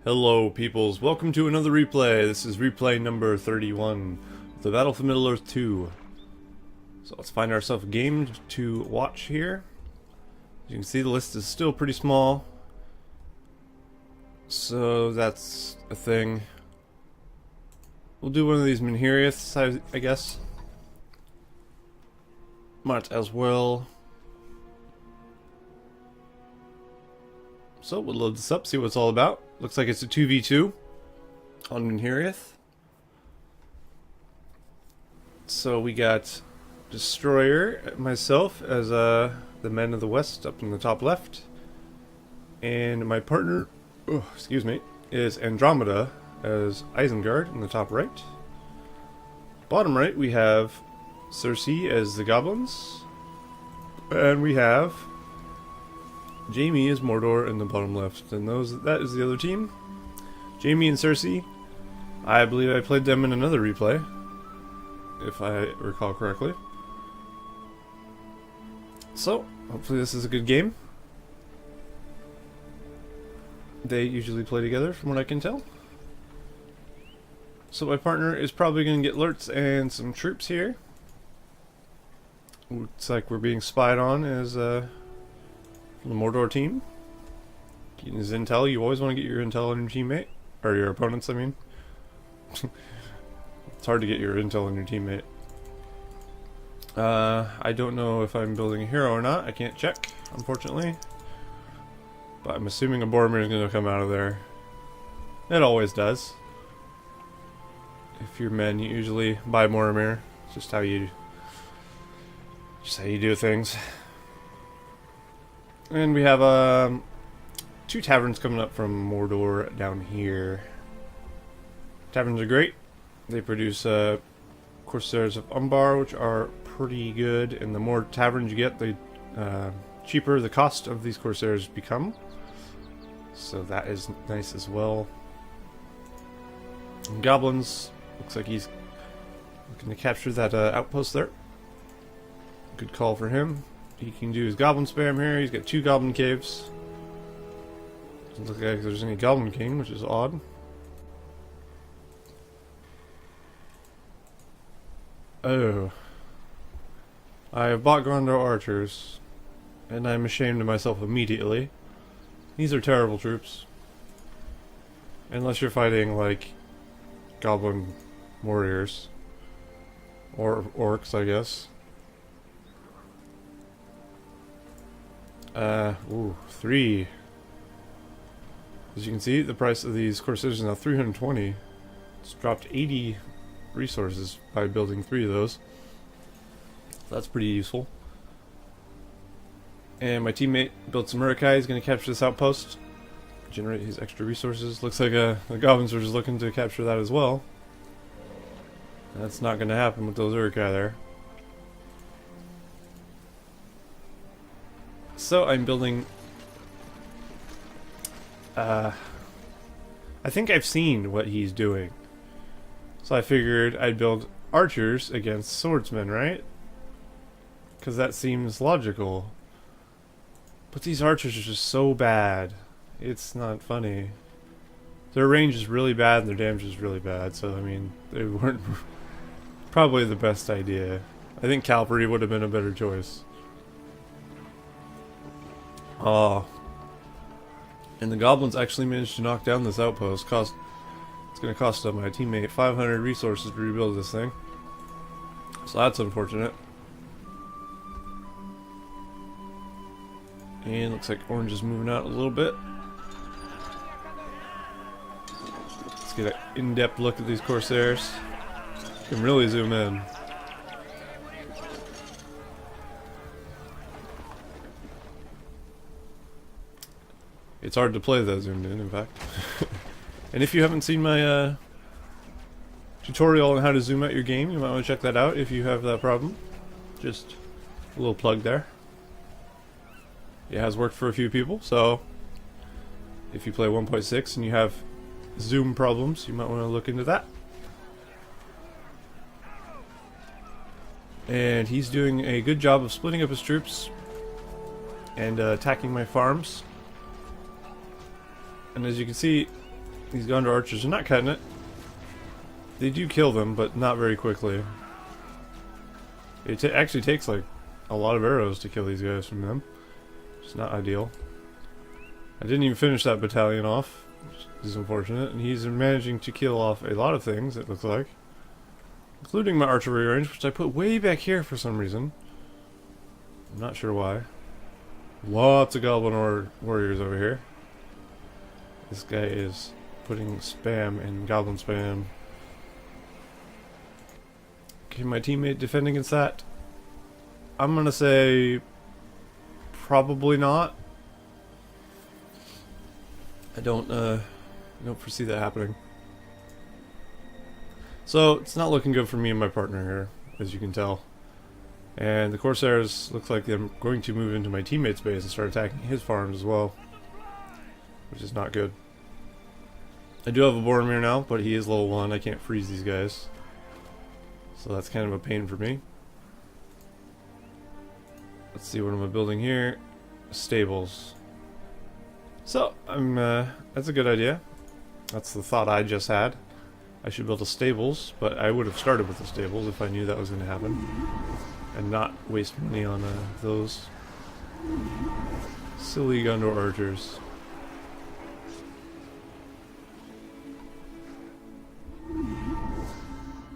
Hello peoples, welcome to another replay. This is replay number 31, the Battle for Middle-earth 2. So let's find ourselves a game to watch here. As you can see, the list is still pretty small, so that's a thing. We'll do one of these Minhiriaths, I guess. Might as well. So we'll load this up, see what it's all about. Looks like it's a 2v2 on Minhiriath. So we got Destroyer, myself as the Men of the West up in the top left, and my partner, is Andromeda as Isengard in the top right. Bottom right we have Cersei as the Goblins, and we have Jamie is Mordor in the bottom left, and that is the other team. Jamie and Cersei, I believe I played them in another replay, if I recall correctly. So, hopefully this is a good game. They usually play together, from what I can tell. So my partner is probably going to get alerts and some troops here. Looks like we're being spied on as the Mordor team. Getting his intel. You always want to get your intel on your teammate. Or your opponents, I mean. It's hard to get your intel on your teammate. I don't know if I'm building a hero or not. I can't check, unfortunately. But I'm assuming a Boromir is going to come out of there. It always does. If you're men, you usually buy Boromir. It's just how you do things. And we have 2 taverns coming up from Mordor down here. Taverns are great. They produce Corsairs of Umbar, which are pretty good. And the more taverns you get, the cheaper the cost of these Corsairs become. So that is nice as well. And Goblins, looks like he's looking to capture that outpost there. Good call for him. He can do his goblin spam here. He's got 2 goblin caves. Doesn't look like there's any goblin king, which is odd. Oh. I have bought Gondor archers, and I'm ashamed of myself immediately. These are terrible troops. Unless you're fighting, like, goblin warriors. Or orcs, I guess. 3. As you can see, the price of these Corsairs is now 320. It's dropped 80 resources by building 3 of those. So that's pretty useful. And my teammate built some Uruk-hai. He's going to capture this outpost, generate his extra resources. Looks like the goblins are just looking to capture that as well. That's not going to happen with those Uruk-hai there. So I'm building. I think I've seen what he's doing. So I figured I'd build archers against swordsmen, right? Because that seems logical. But these archers are just so bad. It's not funny. Their range is really bad and their damage is really bad. So, I mean, they weren't probably the best idea. I think cavalry would have been a better choice. Oh. And the goblins actually managed to knock down this outpost. It's going to cost my teammate 500 resources to rebuild this thing. So that's unfortunate. And looks like orange is moving out a little bit. Let's get an in-depth look at these Corsairs. You can really zoom in. It's hard to play that zoomed in fact. And if you haven't seen my tutorial on how to zoom out your game, you might want to check that out if you have that problem. Just a little plug there. It has worked for a few people, so if you play 1.6 and you have zoom problems, you might want to look into that. And he's doing a good job of splitting up his troops and attacking my farms. And as you can see, These Gondor archers are not cutting it. They do kill them, but not very quickly. It actually takes like a lot of arrows to kill these guys from them. It's not ideal. I didn't even finish that battalion off, which is unfortunate, and he's managing to kill off a lot of things, it looks like. Including my archery range, which I put way back here for some reason. I'm not sure why. Lots of goblin warriors over here. This guy is putting spam in goblin spam. Can my teammate defend against that? I'm gonna say probably not. I don't foresee that happening. So it's not looking good for me and my partner here, as you can tell. And the Corsairs looks like they're going to move into my teammate's base and start attacking his farms as well, which is not good. I do have a Boromir now, but he is level 1. I can't freeze these guys, so that's kind of a pain for me. Let's see, what am I building here? Stables. So that's a good idea. That's the thought I just had. I should build a stables, but I would have started with the stables if I knew that was going to happen, and not waste money on those silly Gondor archers.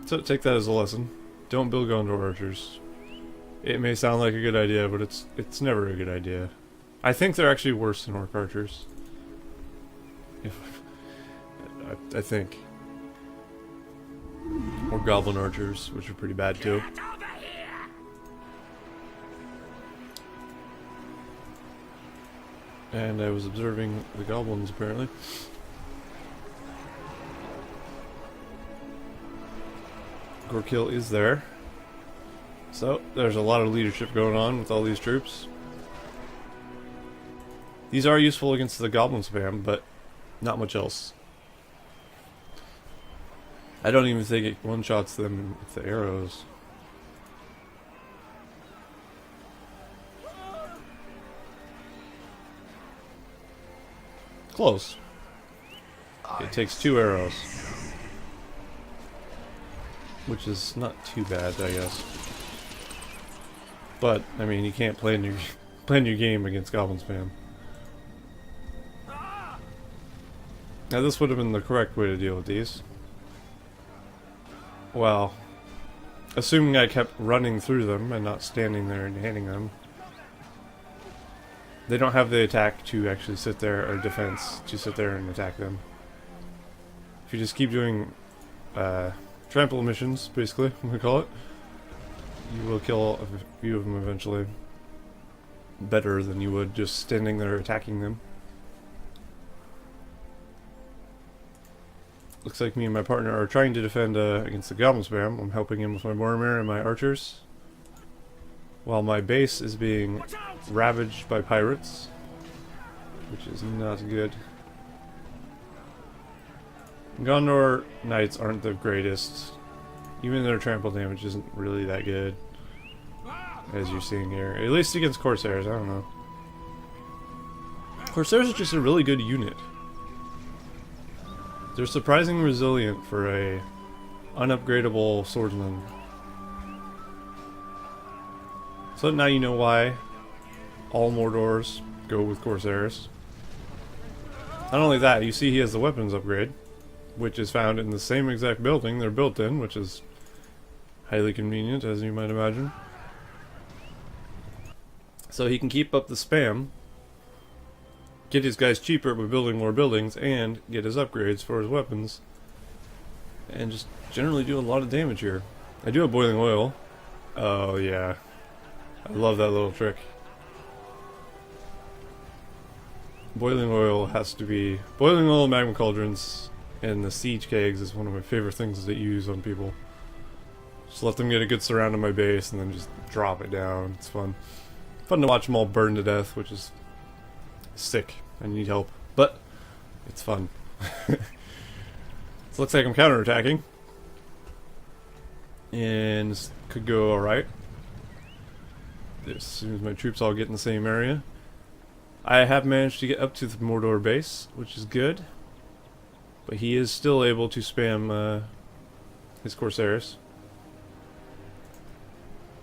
So take that as a lesson. Don't build Gondor archers. It may sound like a good idea, but it's never a good idea. I think they're actually worse than orc archers. I think. Or goblin archers, which are pretty bad too. And I was observing the goblins apparently. Gorkil is there. So, there's a lot of leadership going on with all these troops. These are useful against the goblin spam, but not much else. I don't even think it one-shots them with the arrows. Close. It takes 2 arrows. Which is not too bad, I guess. But, I mean, you can't plan your game against goblin spam. Now this would have been the correct way to deal with these. Well, assuming I kept running through them and not standing there and hitting them. They don't have the attack to actually sit there, or defense to sit there and attack them. If you just keep doing trample missions, basically, we call it, you will kill a few of them eventually. Better than you would just standing there attacking them. Looks like me and my partner are trying to defend against the goblin spam. I'm helping him with my Boromir and my archers, while my base is being ravaged by pirates, which is not good. Gondor knights aren't the greatest. Even their trample damage isn't really that good, as you're seeing here. At least against Corsairs, I don't know. Corsairs are just a really good unit. They're surprisingly resilient for a unupgradable swordsman. So now you know why all Mordors go with Corsairs. Not only that, you see he has the weapons upgrade, which is found in the same exact building they're built in, which is highly convenient, as you might imagine. So he can keep up the spam, get his guys cheaper by building more buildings, and get his upgrades for his weapons, and just generally do a lot of damage here. I do have boiling oil. Oh yeah, I love that little trick. Boiling oil has to be... Boiling oil, magma cauldrons, and the siege kegs is one of my favorite things to use on people. Just let them get a good surround of my base and then just drop it down. It's fun. Fun to watch them all burn to death, which is sick. I need help, but it's fun. It looks like I'm counterattacking, and this could go alright as soon as my troops all get in the same area. I have managed to get up to the Mordor base, which is good. But he is still able to spam his Corsairs.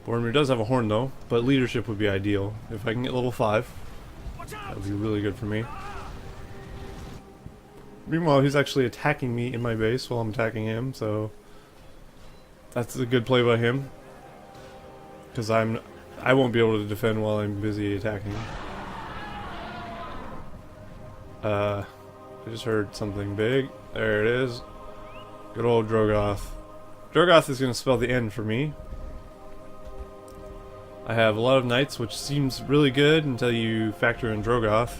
Boromir does have a horn though, but leadership would be ideal. If I can get level 5, that would be really good for me. Meanwhile, he's actually attacking me in my base while I'm attacking him, so that's a good play by him. Because I won't be able to defend while I'm busy attacking. I just heard something big. There it is. Good old Drogoth. Drogoth is going to spell the end for me. I have a lot of knights, which seems really good until you factor in Drogoth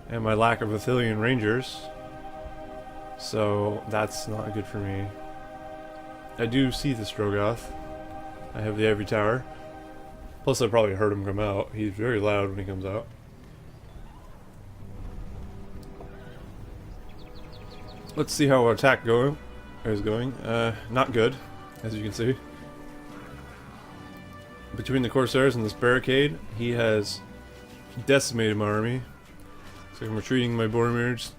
and my lack of Athelian Rangers. So that's not good for me. I do see this Drogoth. I have the Ivory Tower. Plus I probably heard him come out. He's very loud when he comes out. Let's see how our attack is going. Not good, as you can see. Between the Corsairs and this barricade, he has decimated my army. So I'm retreating my Boromirs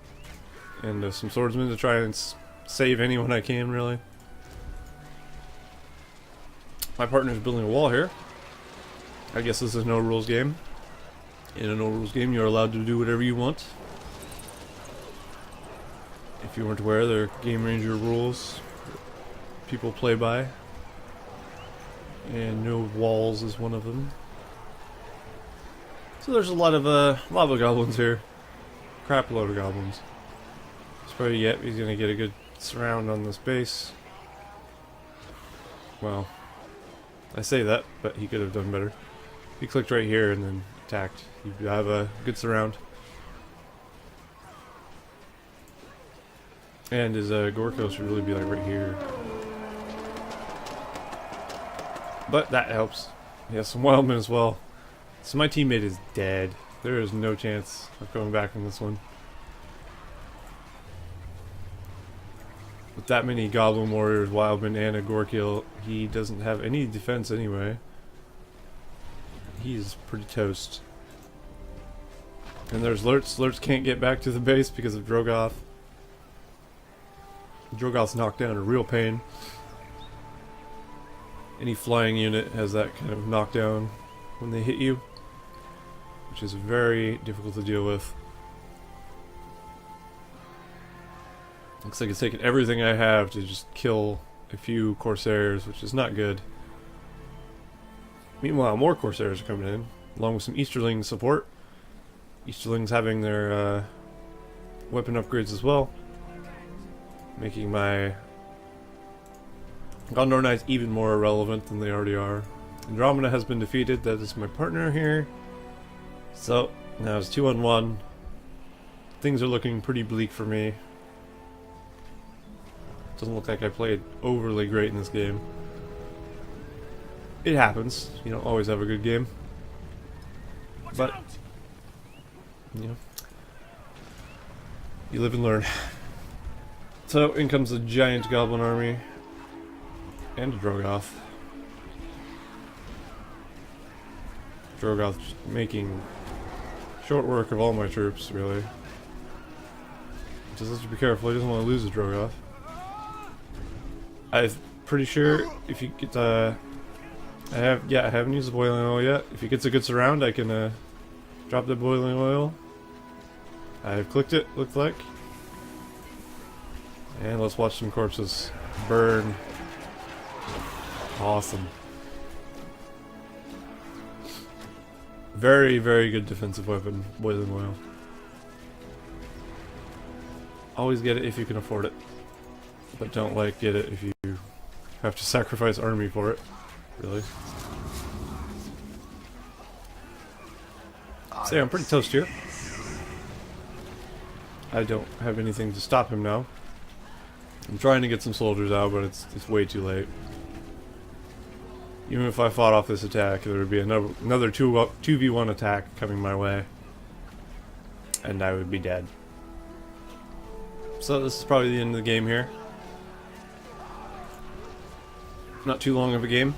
and some swordsmen to try and save anyone I can, really. My partner's building a wall here. I guess this is a no-rules game. In a no-rules game, you're allowed to do whatever you want. If you weren't aware, there are GameRanger rules people play by. And no walls is one of them. So there's a lot of lava goblins here. Crap load of goblins. Probably yet he's gonna get a good surround on this base. Well, I say that, but he could have done better. If he clicked right here and then attacked, you'd have a good surround. And his Gorko should really be like right here. But that helps. He has some wildmen as well. So my teammate is dead. There is no chance of going back in this one. With that many Goblin Warriors, Wildmen, and a Gorkill, he doesn't have any defense anyway. He's pretty toast. And there's Lurtz. Lurtz can't get back to the base because of Drogoth. Drogoth's knocked down, a real pain. Any flying unit has that kind of knockdown when they hit you, which is very difficult to deal with. Looks like it's taken everything I have to just kill a few Corsairs, which is not good. Meanwhile, more Corsairs are coming in, along with some Easterling support. Easterlings having their weapon upgrades as well, making my Gondor Knights even more irrelevant than they already are. Andromeda has been defeated. That is my partner here. So now it's 2-on-1. Things are looking pretty bleak for me. Doesn't look like I played overly great in this game. It happens. You don't always have a good game. But, you know, you live and learn. So in comes a giant goblin army. And a Drogoth. Drogoth making short work of all my troops, really. Just have to be careful, he doesn't want to lose a Drogoth. I'm pretty sure if you get I haven't used the boiling oil yet. If he gets a good surround, I can drop the boiling oil. I've clicked it, looks like. And let's watch some corpses burn. Awesome. Very, very good defensive weapon, boiling oil. Always get it if you can afford it. But don't get it if you have to sacrifice army for it. Really. So yeah, I'm pretty toast here. I don't have anything to stop him now. I'm trying to get some soldiers out, but it's way too late. Even if I fought off this attack, there would be another 2v1 attack coming my way. And I would be dead. So this is probably the end of the game here. Not too long of a game.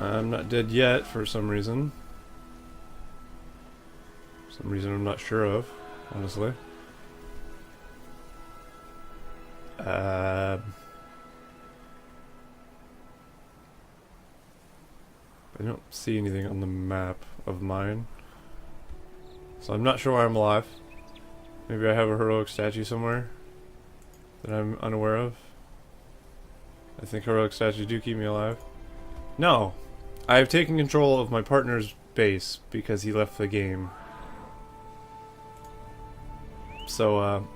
I'm not dead yet for some reason. some reason I'm not sure of, honestly. I don't see anything on the map of mine, so I'm not sure why I'm alive. Maybe I have a heroic statue somewhere that I'm unaware of. I think heroic statues do keep me alive. No! I have taken control of my partner's base because he left the game. So,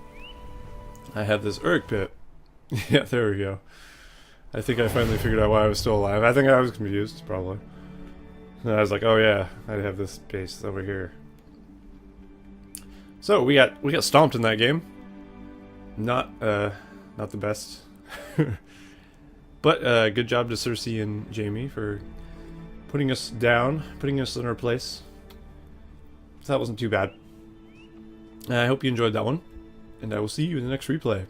I have this Urk pit. Yeah, there we go. I think I finally figured out why I was still alive. I think I was confused, probably. And I was like, oh yeah, I have this base over here. So we got stomped in that game. Not the best. But good job to Cersei and Jamie for putting us down, putting us in our place. So that wasn't too bad. I hope you enjoyed that one, and I will see you in the next replay.